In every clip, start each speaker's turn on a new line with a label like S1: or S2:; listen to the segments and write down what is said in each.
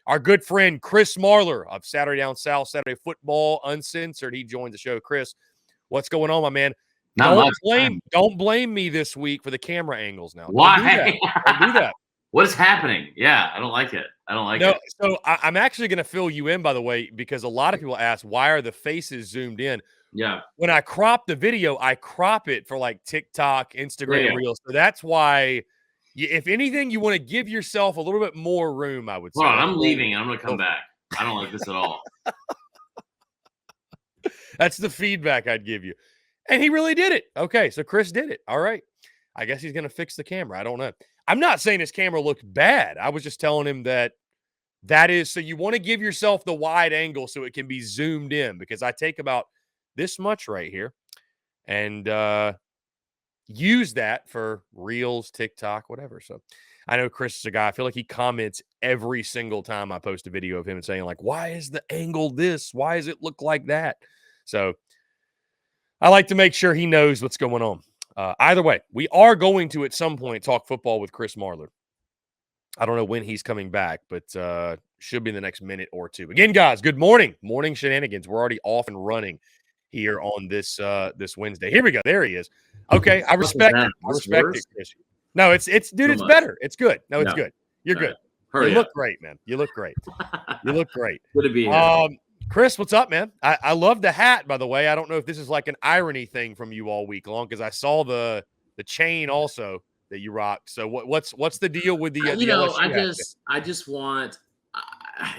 S1: our good friend Chris Marler of Saturday Down South, Saturday Football Uncensored. He joined the show. Chris, what's going on, my man? Don't blame me this week for the camera angles now.
S2: Why?
S1: Don't do that.
S2: What is happening? Yeah, I don't like it. it.
S1: So I'm actually going to fill you in, by the way, because a lot of people ask, why are the faces zoomed in?
S2: Yeah.
S1: When I crop the video, I crop it for like TikTok, Instagram Reels. So that's why, if anything, you want to give yourself a little bit more room, I would say.
S2: Hold on, I'm leaving and I'm going to come back. I don't like this at all.
S1: That's the feedback I'd give you. And he really did it. Okay, so Chris did it. All right. I guess he's going to fix the camera. I don't know. I'm not saying his camera looked bad. I was just telling him that is, so you want to give yourself the wide angle so it can be zoomed in, because I take about this much right here and use that for Reels, TikTok, whatever. So I know Chris is a guy, I feel like he comments every single time I post a video of him and saying like, why is the angle this? Why does it look like that? So I like to make sure he knows what's going on. Either way, we are going to at some point talk football with Chris Marler. I don't know when he's coming back, but should be in the next minute or two. Again, guys, good morning. Morning shenanigans. We're already off and running here on this Wednesday. Here we go. There he is. Okay, I respect it. I respect it, Chris. No, it's dude, it's better. It's good. No, it's good. You're good. You look great, man. You look great. You look great.
S2: Good to be here.
S1: Chris, what's up, man? I love the hat, by the way. I don't know if this is like an irony thing from you all week long, because I saw the chain also that you rock. So what's the deal with the LSU
S2: I just want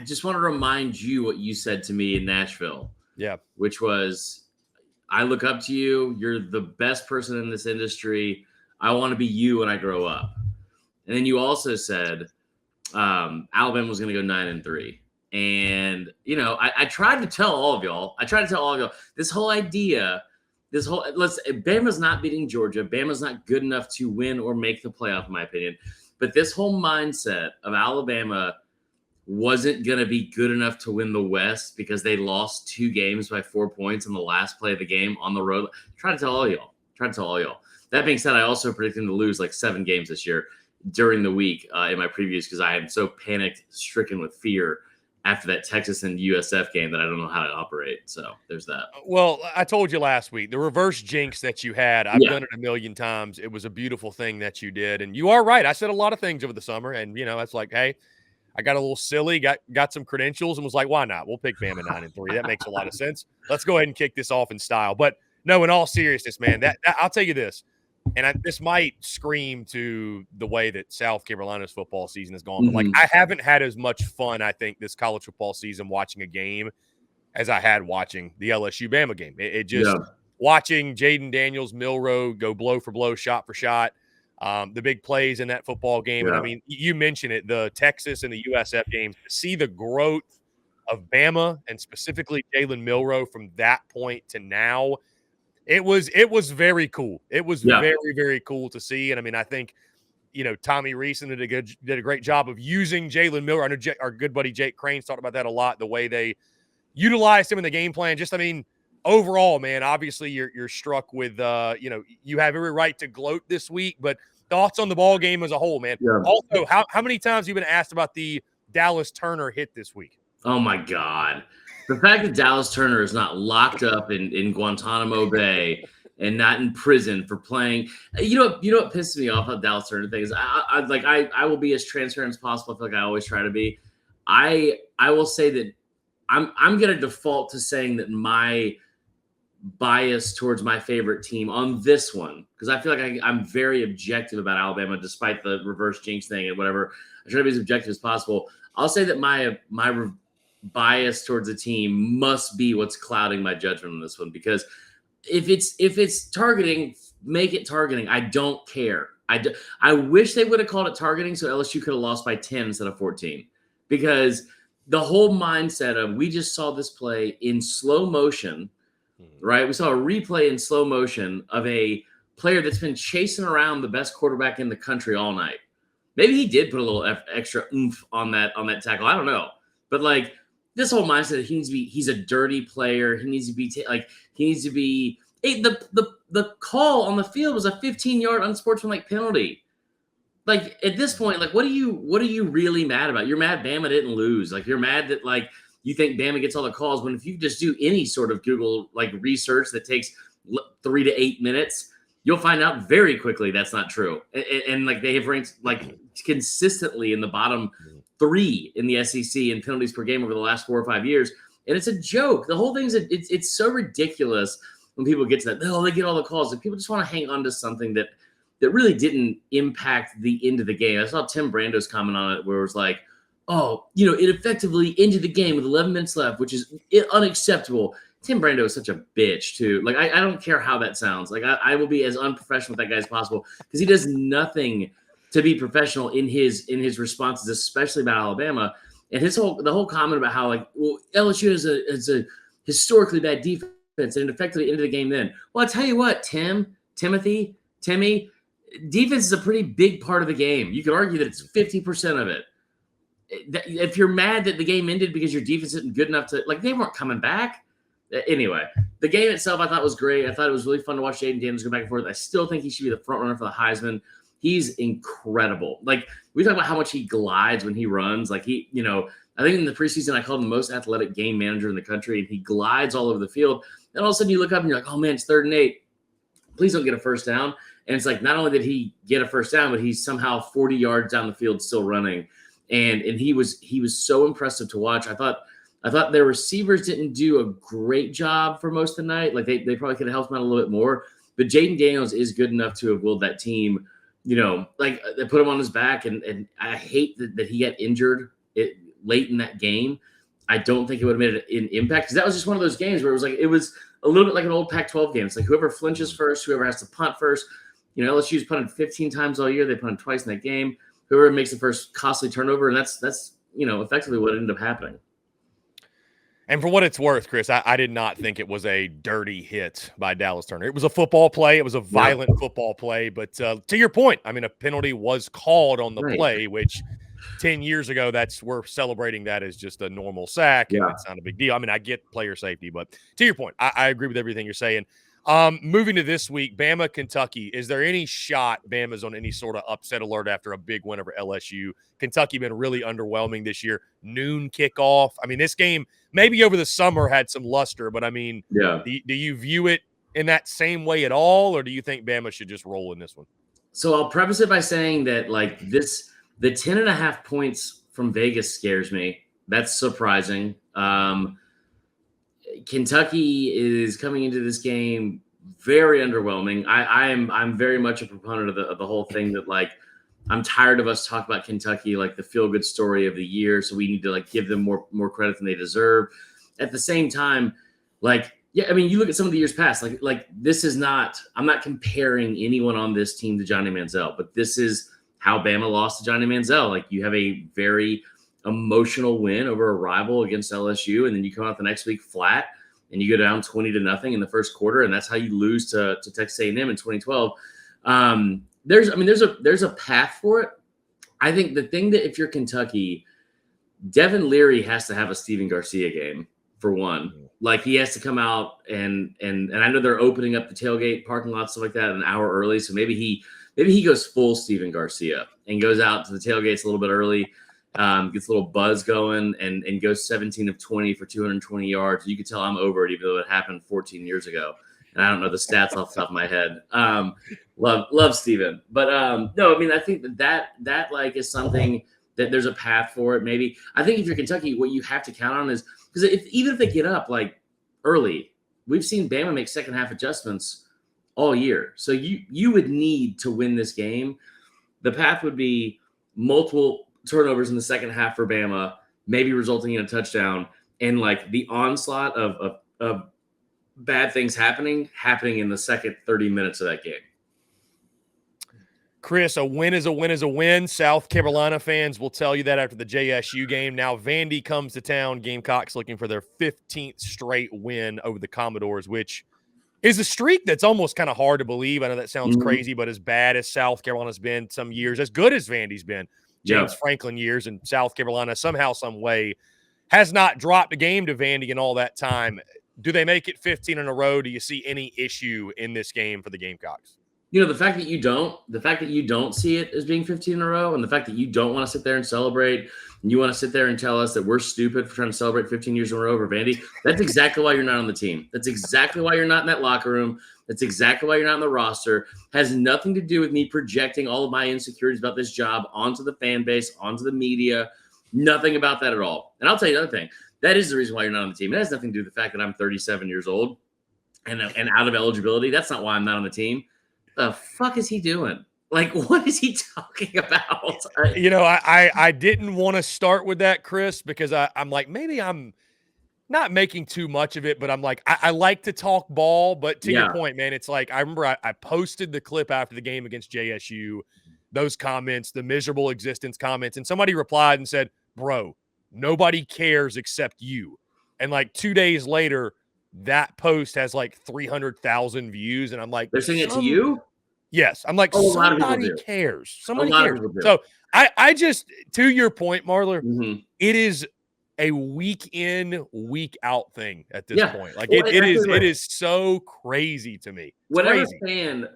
S2: to remind you what you said to me in Nashville.
S1: Yeah.
S2: Which was, I look up to you. You're the best person in this industry. I want to be you when I grow up. And then you also said Alabama was going to go 9-3. And, I tried to tell all of y'all. This whole idea, Bama's not beating Georgia. Bama's not good enough to win or make the playoff, in my opinion. But this whole mindset of Alabama wasn't going to be good enough to win the West because they lost 2 games by 4 points in the last play of the game on the road. Try to tell all y'all. That being said, I also predicted them to lose like 7 games this year during the week in my previews, because I am so stricken with fear after that Texas and USF game that I don't know how to operate. So there's that.
S1: Well, I told you last week, the reverse jinx that you had, I've done it a million times. It was a beautiful thing that you did. And you are right. I said a lot of things over the summer. And, it's like, hey, I got a little silly, got some credentials, and was like, why not? We'll pick Bama 9-3. That makes a lot of sense. Let's go ahead and kick this off in style. But no, in all seriousness, man, that I'll tell you this. And this might scream to the way that South Carolina's football season has gone. But, like, I haven't had as much fun, I think, this college football season watching a game as I had watching the LSU Bama game. It just watching Jaden Daniels, Milroe go blow for blow, shot for shot, the big plays in that football game. Yeah. And, I mean, you mentioned it, the Texas and the USF games, to see the growth of Bama and specifically Jalen Milroe from that point to now, It was very cool. It was very, very cool to see. And I mean, I think, Tommy Reeson did a great job of using Jalen Milroe. I know our good buddy Jake Crane's talked about that a lot, the way they utilized him in the game plan. Just, I mean, overall, man, obviously you're struck with, you have every right to gloat this week, but thoughts on the ball game as a whole, man. Yeah. Also, how many times have you been asked about the Dallas Turner hit this week?
S2: Oh my God. The fact that Dallas Turner is not locked up in Guantanamo Bay and not in prison for playing, you know what pisses me off about Dallas Turner thing is I will be as transparent as possible. I feel like I always try to be. I will say that I'm going to default to saying that my bias towards my favorite team on this one, because I feel like I'm very objective about Alabama, despite the reverse jinx thing and whatever. I try to be as objective as possible. I'll say that my bias towards a team must be what's clouding my judgment on this one, because if it's targeting, make it targeting. I don't care. I wish they would have called it targeting so LSU could have lost by 10 instead of 14, because the whole mindset of, we just saw this play in slow motion, right? We saw a replay in slow motion of a player that's been chasing around the best quarterback in the country all night. Maybe he did put a little extra oomph on that tackle. I don't know. But like, this whole mindset, he's a dirty player. He needs to be the call on the field was a 15-yard unsportsmanlike penalty. like at this point, like what are you really mad about? You're mad Bama didn't lose. Like you're mad that like you think Bama gets all the calls when if you just do any sort of Google like research that takes 3 to 8 minutes, you'll find out very quickly that's not true. And like they have ranked like consistently in the bottom 3 in the SEC in penalties per game over the last 4 or 5 years. And it's a joke. The whole thing's it's so ridiculous when people get to that. Oh, they get all the calls. Like people just want to hang on to something that really didn't impact the end of the game. I saw Tim Brando's comment on it where it was like, oh, it effectively ended the game with 11 minutes left, which is unacceptable. Tim Brando is such a bitch, too. Like, I don't care how that sounds. Like, I will be as unprofessional with that guy as possible because he does nothing to be professional in his responses, especially about Alabama. And the whole comment about how, like, well, LSU is a historically bad defense and it effectively ended the game then. Well, I'll tell you what, Timmy, defense is a pretty big part of the game. You could argue that it's 50% of it. If you're mad that the game ended because your defense isn't good enough to, like, they weren't coming back. Anyway, the game itself I thought was great. I thought it was really fun to watch Jaden Daniels go back and forth. I still think he should be the front runner for the Heisman. He's incredible. Like, we talk about how much he glides when he runs. Like, I think in the preseason I called him the most athletic game manager in the country, and he glides all over the field. And all of a sudden you look up and you're like, oh, man, it's 3rd and 8. Please don't get a first down. And it's like not only did he get a first down, but he's somehow 40 yards down the field still running. And he was so impressive to watch. I thought their receivers didn't do a great job for most of the night. Like they probably could have helped him out a little bit more. But Jaden Daniels is good enough to have willed that team. Like they put him on his back, and I hate that he got injured late in that game. I don't think it would have made an impact because that was just one of those games where it was a little bit like an old Pac-12 game. It's like whoever flinches first, whoever has to punt first. LSU's punted 15 times all year. They punted twice in that game. Whoever makes the first costly turnover, and that's effectively what ended up happening.
S1: And for what it's worth, Chris, I did not think it was a dirty hit by Dallas Turner. It was a football play. It was a violent football play. But to your point, I mean, a penalty was called on the play, which 10 years ago, we're celebrating that as just a normal sack, and it's not a big deal. I mean, I get player safety, but to your point, I agree with everything you're saying. Moving to this week, Bama, Kentucky. Is there any shot Bama's on any sort of upset alert after a big win over LSU? Kentucky been really underwhelming this year. Noon kickoff. I mean, this game maybe over the summer had some luster, but I mean, do you view it in that same way at all, or do you think Bama should just roll in this one?
S2: So I'll preface it by saying that like the 10.5 points from Vegas scares me. That's surprising. Kentucky is coming into this game very underwhelming. I'm very much a proponent of the whole thing that like I'm tired of us talking about Kentucky like the feel good story of the year, so we need to like give them more credit than they deserve. At the same time, like I mean, you look at some of the years past, like this is not. I'm not comparing anyone on this team to Johnny Manziel, but this is how Bama lost to Johnny Manziel. Like you have a very emotional win over a rival against LSU, and then you come out the next week flat and you go down 20-0 in the first quarter, and that's how you lose to Texas A&M in 2012. There's a path for it. I think the thing that if you're Kentucky, Devin Leary has to have a Steven Garcia game for one. Like he has to come out and I know they're opening up the tailgate parking lot, stuff like that an hour early. So maybe he goes full Steven Garcia and goes out to the tailgates a little bit early, gets a little buzz going and goes 17 of 20 for 220 yards. You can tell I'm over it, even though it happened 14 years ago. And I don't know the stats off the top of my head. Love Steven. But no, I mean, I think that like is something that there's a path for it. Maybe I think if you're Kentucky, what you have to count on is because even if they get up like early, we've seen Bama make second half adjustments all year. So you would need to win this game. The path would be multiple turnovers in the second half for Bama, maybe resulting in a touchdown, and like the onslaught of bad things happening in the second 30 minutes of that game.
S1: Chris, a win is a win is a win. South Carolina fans will tell you that after the JSU game. Now Vandy comes to town. Gamecocks looking for their 15th straight win over the Commodores, which is a streak that's almost kind of hard to believe. I know that sounds crazy, but as bad as South Carolina's been some years, as good as Vandy's been, James Franklin years, and South Carolina somehow, some way has not dropped a game to Vandy in all that time. Do they make it 15 in a row? Do you see any issue in this game for the Gamecocks?
S2: the fact that you don't see it as being 15 in a row, and the fact that you don't want to sit there and celebrate, and you want to sit there and tell us that we're stupid for trying to celebrate 15 years in a row over Vandy, that's exactly why you're not on the team. That's exactly why you're not in that locker room. That's exactly why you're not on the roster. Has nothing to do with me projecting all of my insecurities about this job onto the fan base, onto the media. Nothing about that at all. And I'll tell you another thing. That is the reason why you're not on the team. It has nothing to do with the fact that I'm 37 years old and out of eligibility. That's not why I'm not on the team. The fuck is he doing? Like, what is he talking about?
S1: I didn't want to start with that, Chris, because I'm like, maybe I'm not making too much of it, but I'm like, I like to talk ball. But to your point, man, it's like I remember I posted the clip after the game against JSU, those comments, the miserable existence comments, and somebody replied and said, bro, nobody cares except you. And like 2 days later, that post has like 300,000 views. And I'm like,
S2: they're saying it to you?
S1: Yes. I'm like, somebody cares. Somebody cares. So I just, to your point, Marler, it is a week in, week out thing at this point. Like it is so crazy to me.
S2: Whatever fan,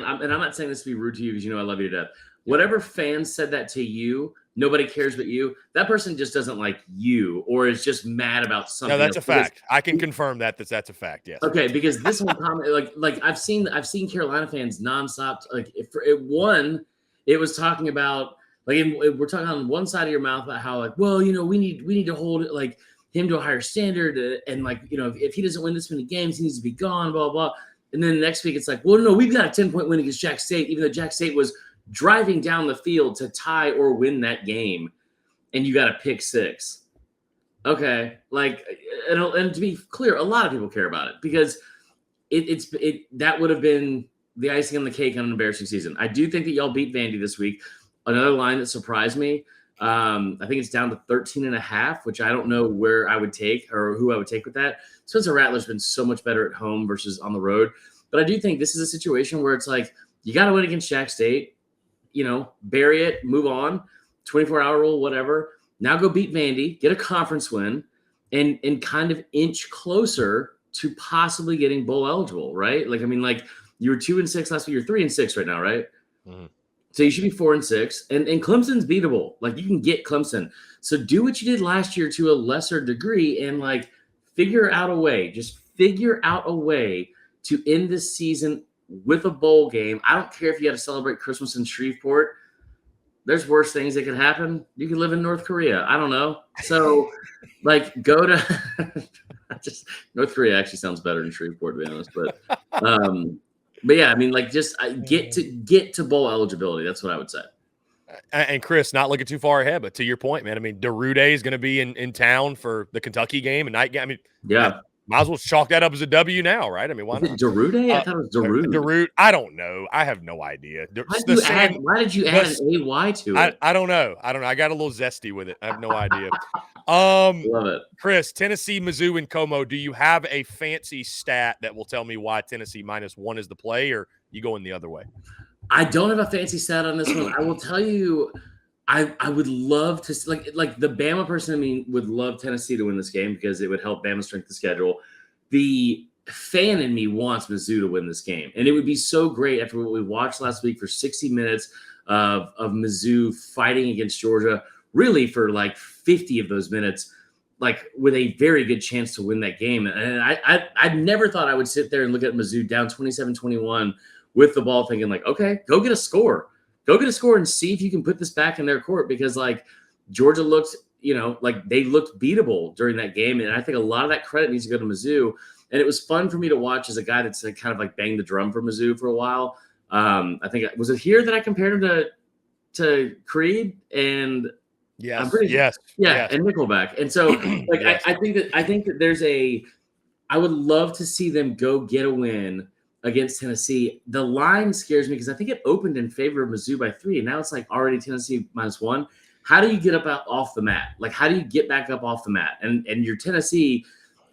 S2: and I'm not saying this to be rude to you because I love you to death. Whatever fan said that to you, nobody cares but you. That person just doesn't like you, or is just mad about something.
S1: No, that's a fact. I can confirm that's a fact. Yes.
S2: Okay, because this whole comment, like I've seen Carolina fans nonstop. Like it was talking about. Like we're talking on one side of your mouth about how like, well, we need to hold it like him to a higher standard, and like if he doesn't win this many games, he needs to be gone, blah blah. And then next week it's like, well, no, we've got a 10-point win against Jack State, even though Jack State was driving down the field to tie or win that game, and you got a pick six. Okay, like and to be clear, a lot of people care about it because that would have been the icing on the cake on an embarrassing season. I do think that y'all beat Vandy this week. Another line that surprised me, I think it's down to 13.5, which I don't know where I would take or who I would take with that. Spencer Rattler's been so much better at home versus on the road. But I do think this is a situation where it's like, you got to win against Jack State, bury it, move on, 24-hour rule, whatever. Now go beat Vandy, get a conference win, and kind of inch closer to possibly getting bowl eligible, right? Like, I mean, like you were 2-6 last week, you're 3-6 right now, right? Mm-hmm. So you should be 4-6, and Clemson's beatable. Like you can get Clemson. So do what you did last year to a lesser degree, and like figure out a way. Just figure out a way to end this season with a bowl game. I don't care if you had to celebrate Christmas in Shreveport. There's worse things that could happen. You could live in North Korea. I don't know. So like go to North Korea actually sounds better than Shreveport, to be honest. But yeah, I mean, like, just get to bowl eligibility. That's what I would say.
S1: And Chris, not looking too far ahead, but to your point, man, I mean, Derude is going to be in town for the Kentucky game and night game. I mean,
S2: yeah,
S1: might as well chalk that up as a W now, right? I mean, why not?
S2: Derude? I thought it was Derude.
S1: Derude, I don't know. I have no idea.
S2: Why did you add an AY to it?
S1: I don't know. I got a little zesty with it. I have no idea.
S2: Love it.
S1: Chris, Tennessee, Mizzou, and Como, do you have a fancy stat that will tell me why Tennessee -1 is the play, or you going the other way?
S2: I don't have a fancy stat on this one. I will tell you, I would love to like the Bama person. I mean, would love Tennessee to win this game because it would help Bama strength the schedule. The fan in me wants Mizzou to win this game, and it would be so great after what we watched last week for 60 minutes of Mizzou fighting against Georgia. Really, for like 50 of those minutes, like with a very good chance to win that game. And I never thought I would sit there and look at Mizzou down 27-21 with the ball thinking like, okay, go get a score. Go get a score and see if you can put this back in their court, because like Georgia looked, like they looked beatable during that game. And I think a lot of that credit needs to go to Mizzou. And it was fun for me to watch as a guy that's like, kind of like banged the drum for Mizzou for a while. I think was it here that I compared him to Creed and
S1: yes,
S2: and Nickelback. And so like yes. I think that there's I would love to see them go get a win against Tennessee. The line scares me because I think it opened in favor of Mizzou by 3, and now it's like already Tennessee -1. How do you get up off the mat? Like, how do you get back up off the mat? And your Tennessee,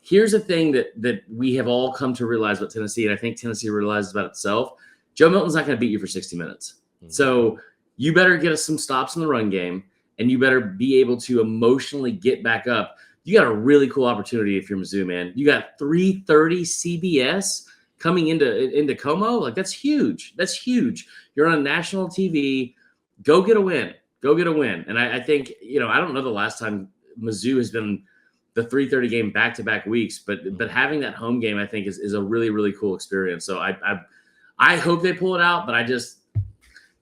S2: here's the thing that we have all come to realize about Tennessee, and I think Tennessee realizes about itself. Joe Milton's not going to beat you for 60 minutes. Mm-hmm. So you better get us some stops in the run game, and you better be able to emotionally get back up. You got a really cool opportunity if you're Mizzou, man. You got 3:30 CBS coming into Como, like that's huge. That's huge. You're on national TV. Go get a win. Go get a win. And I think, I don't know the last time Mizzou has been the 3:30 game back-to-back weeks, but having that home game, I think, is a really, really cool experience. So I hope they pull it out, but I just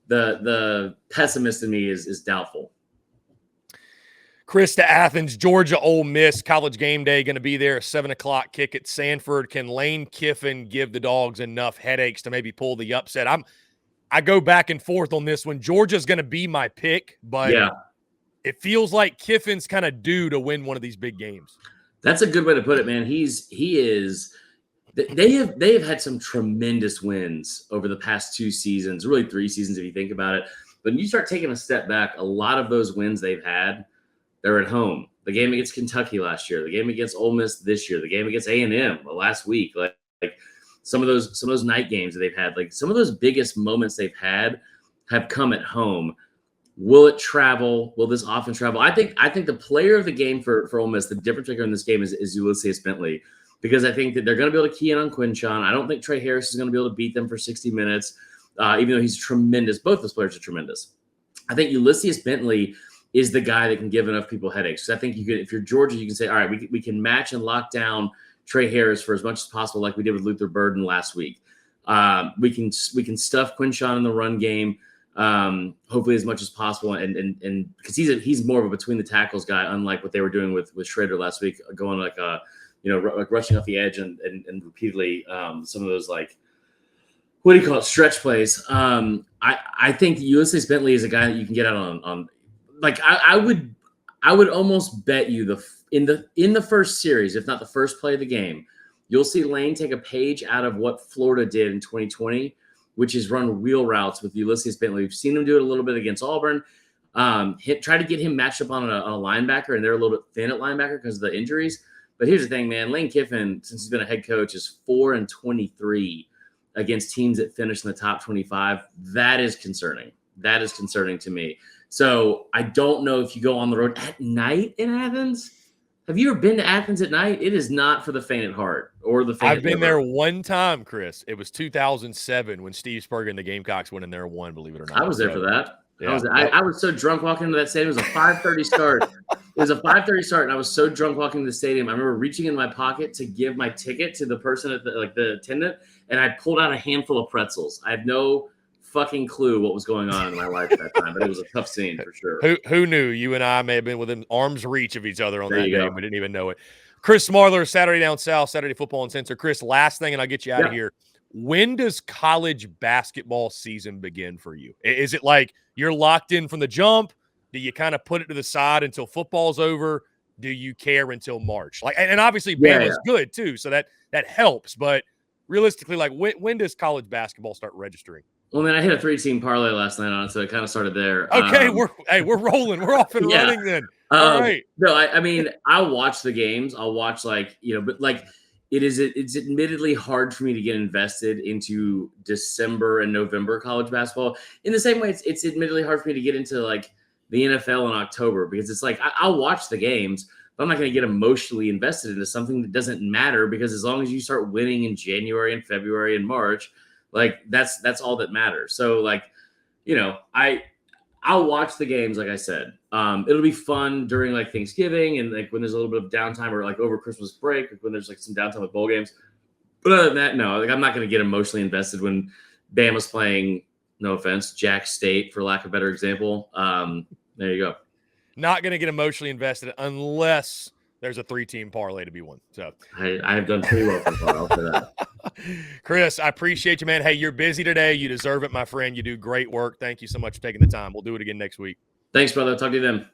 S2: the pessimist in me is doubtful.
S1: Chris to Athens, Georgia, Ole Miss, College game day going to be there. 7:00 kick at Sanford. Can Lane Kiffin give the Dogs enough headaches to maybe pull the upset? I go back and forth on this one. Georgia's going to be my pick, but it feels like Kiffin's kind of due to win one of these big games.
S2: That's a good way to put it, man. He is. They have had some tremendous wins over the past 2 seasons, really 3 seasons if you think about it. But when you start taking a step back, a lot of those wins they've had, they're at home. The game against Kentucky last year, the game against Ole Miss this year, the game against A&M last week, like some of those night games that they've had, like some of those biggest moments they've had have come at home. Will it travel? Will this offense travel? I think the player of the game for Ole Miss, the difference maker in this game is Ulysses Bentley, because I think that they're going to be able to key in on Quinshon. I don't think Trey Harris is going to be able to beat them for 60 minutes, even though he's tremendous. Both those players are tremendous. I think Ulysses Bentley is the guy that can give enough people headaches. So I think if you're Georgia, you can say, all right, we can match and lock down Trey Harris for as much as possible, like we did with Luther Burden last week. We can stuff Quinshon in the run game. Hopefully as much as possible, and because he's more of a between the tackles guy, unlike what they were doing with Schrader last week, going like rushing off the edge and repeatedly some of those, like, what do you call it, stretch plays. I think Ulysses Bentley is a guy that you can get out on like I would almost bet you in the first series, if not the first play of the game, you'll see Lane take a page out of what Florida did in 2020. Which is run wheel routes with Ulysses Bentley. We've seen him do it a little bit against Auburn. Try to get him matched up on a linebacker, and they're a little bit thin at linebacker because of the injuries. But here's the thing, man. Lane Kiffin, since he's been a head coach, is 4-23 against teams that finish in the top 25. That is concerning. That is concerning to me. So I don't know if you go on the road at night in Athens. Have you ever been to Athens at night? It is not for the faint at heart or the faint.
S1: I've been there one time, Chris. It was 2007 when Steve Spurgeon and the Gamecocks went in there and won, believe it or not.
S2: I was there for that.
S1: Yeah.
S2: I was so drunk walking into that stadium. It was a 5:30 start. It was a 5:30 start, and I was so drunk walking to the stadium. I remember reaching in my pocket to give my ticket to the person at the attendant, and I pulled out a handful of pretzels. I had no fucking clue what was going on in my life at that time, but it was a tough scene for sure.
S1: Who knew? You and I may have been within arm's reach of each other on that game. We didn't even know it. Chris Marler, Saturday Down South, Saturday Football Uncensored. Chris, last thing, and I'll get you out of here. When does college basketball season begin for you? Is it like you're locked in from the jump? Do you kind of put it to the side until football's over? Do you care until March? Like, and obviously Bama's good too, so that helps. But realistically, like when does college basketball start registering?
S2: Well, man, I hit a 3-team parlay last night on it, so it kind of started there.
S1: Okay, we're rolling. We're off and running then. All right.
S2: No, I mean, I'll watch the games. I'll watch but like it's admittedly hard for me to get invested into December and November college basketball. In the same way, it's admittedly hard for me to get into like the NFL in October, because it's like I'll watch the games, but I'm not going to get emotionally invested into something that doesn't matter, because as long as you start winning in January and February and March, like that's all that matters. So like, I'll watch the games, like I said. It'll be fun during like Thanksgiving and like when there's a little bit of downtime, or like over Christmas break, like when there's like some downtime with bowl games. But other than that, no, like I'm not going to get emotionally invested when Bama's playing, no offense, Jack State, for lack of a better example. There you go.
S1: Not going to get emotionally invested unless there's a 3-team parlay to be won. So
S2: I have done pretty well so far. I'll say that.
S1: Chris, I appreciate you, man. Hey, you're busy today. You deserve it, my friend. You do great work. Thank you so much for taking the time. We'll do it again next week.
S2: Thanks, brother. Talk to you then.